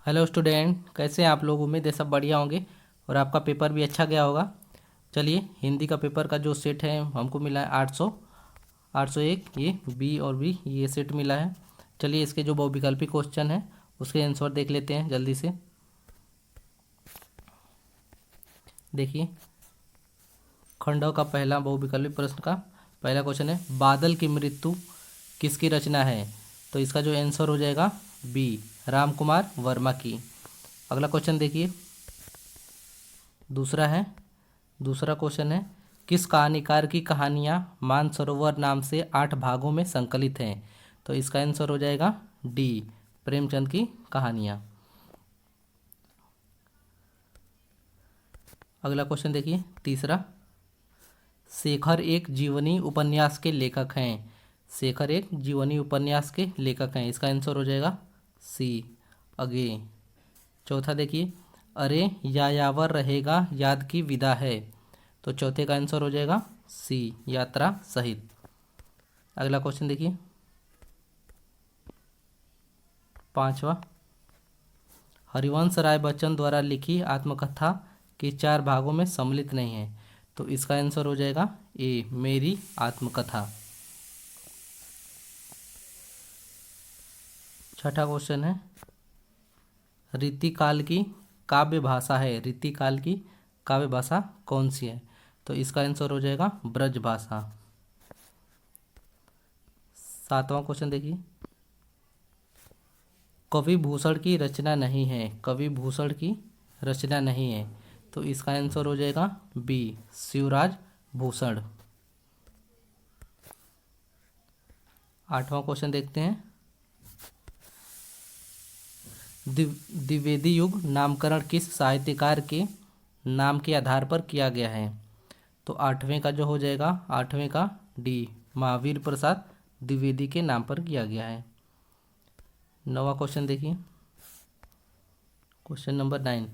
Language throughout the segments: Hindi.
हेलो स्टूडेंट, कैसे हैं आप लोग। उम्मीद है सब बढ़िया होंगे और आपका पेपर भी अच्छा गया होगा। चलिए, हिंदी का पेपर का जो सेट है हमको मिला है 800 801, ये बी और बी ये सेट मिला है। चलिए, इसके जो बहुविकल्पी क्वेश्चन है उसके आंसर देख लेते हैं जल्दी से। देखिए, खंडों का पहला बहुविकल्पी प्रश्न का पहला क्वेश्चन है, बादल की मृत्यु किसकी रचना है। तो इसका जो आंसर हो जाएगा बी, राम कुमार वर्मा की। अगला क्वेश्चन देखिए, दूसरा क्वेश्चन है, किस कहानीकार की कहानियाँ मानसरोवर नाम से 8 भागों में संकलित हैं। तो इसका आंसर हो जाएगा डी, प्रेमचंद की कहानियाँ। अगला क्वेश्चन देखिए, तीसरा, शेखर एक जीवनी उपन्यास के लेखक हैं। शेखर एक जीवनी उपन्यास के लेखक हैं, इसका आंसर हो जाएगा सी, अगे। चौथा देखिए, अरे यायावर रहेगा याद की विदा है। तो चौथे का आंसर हो जाएगा सी, यात्रा सहित। अगला क्वेश्चन देखिए, पांचवा, हरिवंश राय बच्चन द्वारा लिखी आत्मकथा के 4 भागों में सम्मिलित नहीं है। तो इसका आंसर हो जाएगा ए, मेरी आत्मकथा। छठा क्वेश्चन है, रीतिकाल की काव्य भाषा है, रीतिकाल की काव्य भाषा कौन सी है। तो इसका आंसर हो जाएगा ब्रज भाषा। सातवां क्वेश्चन देखिए, कवि भूषण की रचना नहीं है, कवि भूषण की रचना नहीं है। तो इसका आंसर हो जाएगा बी, शिवराज भूषण। आठवां क्वेश्चन देखते हैं, द्विवेदी युग नामकरण किस साहित्यकार के नाम के आधार पर किया गया है। तो आठवें का जो हो जाएगा, आठवें का डी, महावीर प्रसाद द्विवेदी के नाम पर किया गया है। नौवां क्वेश्चन देखिए, क्वेश्चन नंबर 9,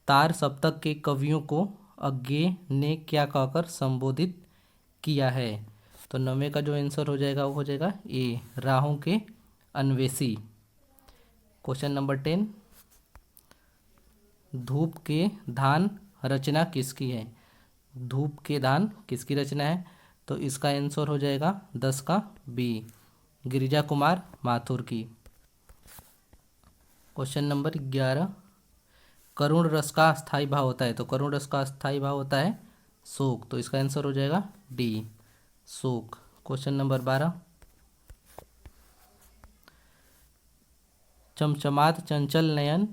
तार सप्तक के कवियों को अज्ञे ने क्या कहकर संबोधित किया है। तो नौवें का जो आंसर हो जाएगा वो हो जाएगा ए, राहों के अन्वेषी। क्वेश्चन नंबर 10, धूप के धान रचना किसकी है। धूप के धान किसकी रचना है। तो इसका आंसर हो जाएगा 10 का बी, गिरिजा कुमार माथुर की। क्वेश्चन नंबर 11, करुण रस का स्थायी भाव होता है। तो करुण रस का स्थायी भाव होता है शोक। तो इसका आंसर हो जाएगा डी, शोक। क्वेश्चन नंबर 12, चमचमात चंचल नयन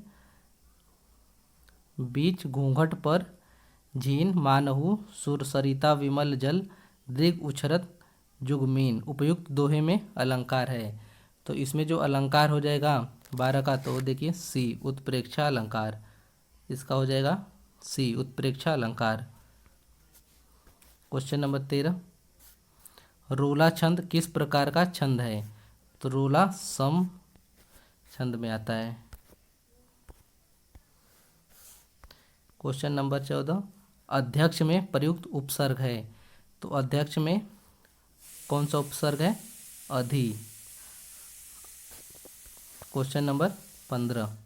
बीच घूंघट पर झीन मानहु सुरसरिता विमल जल दृग उछरत जुगमीन उपयुक्त दोहे में अलंकार है। तो इसमें जो अलंकार हो जाएगा 12 का, तो देखिए सी, उत्प्रेक्षा अलंकार। इसका हो जाएगा सी, उत्प्रेक्षा अलंकार। क्वेश्चन नंबर 13, रोला छंद किस प्रकार का छंद है। तो रोला सम छंद में आता है। क्वेश्चन नंबर 14, अध्यक्ष में प्रयुक्त उपसर्ग है। तो अध्यक्ष में कौन सा उपसर्ग है, अधि। क्वेश्चन नंबर 15,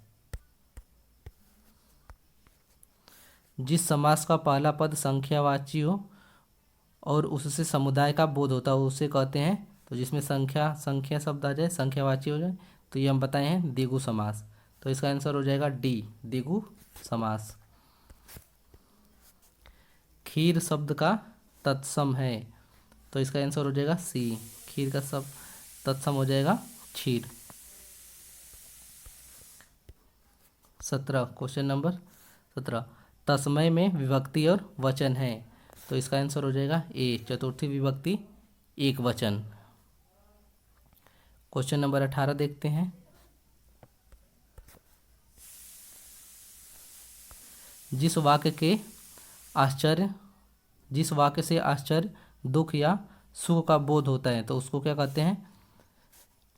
जिस समास का पहला पद संख्यावाची हो और उससे समुदाय का बोध होता है उसे कहते हैं। तो जिसमें संख्या शब्द आ जाए, संख्यावाची हो जाए, तो ये हम बताए हैं द्विगु समास। तो इसका आंसर हो जाएगा डी, द्विगु समास। खीर शब्द का तत्सम है। तो इसका आंसर हो जाएगा सी, खीर का शब्द तत्सम हो जाएगा क्षीर। 17, क्वेश्चन नंबर 17, तस्मय में विभक्ति और वचन है। तो इसका आंसर हो जाएगा ए, चतुर्थी विभक्ति एक वचन। क्वेश्चन नंबर 18 देखते हैं, जिस वाक्य से आश्चर्य दुख या सुख का बोध होता है तो उसको क्या कहते हैं।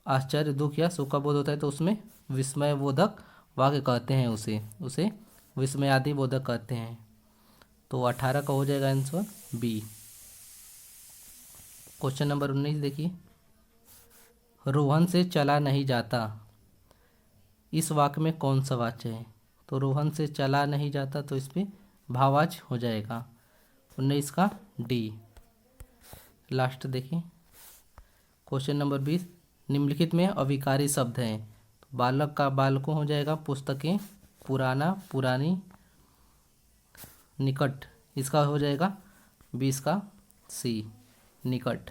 आश्चर्य दुख या सुख का बोध होता है तो उसमें विस्मय बोधक वाक्य कहते हैं, उसे विस्मयादि बोधक कहते हैं। तो 18 का हो जाएगा आंसर बी। क्वेश्चन नंबर 19 देखिए, रोहन से चला नहीं जाता। इस वाक्य में कौन सा वाच्य है? तो रोहन से चला नहीं जाता, तो इस पर भाववाच्य हो जाएगा। 19 का डी। लास्ट देखिए क्वेश्चन नंबर 20। निम्नलिखित में अविकारी शब्द हैं। बालक का बालकों हो जाएगा, पुस्तकें, पुराना, पुरानी, निकट, इसका हो जाएगा 20 का सी, निकट।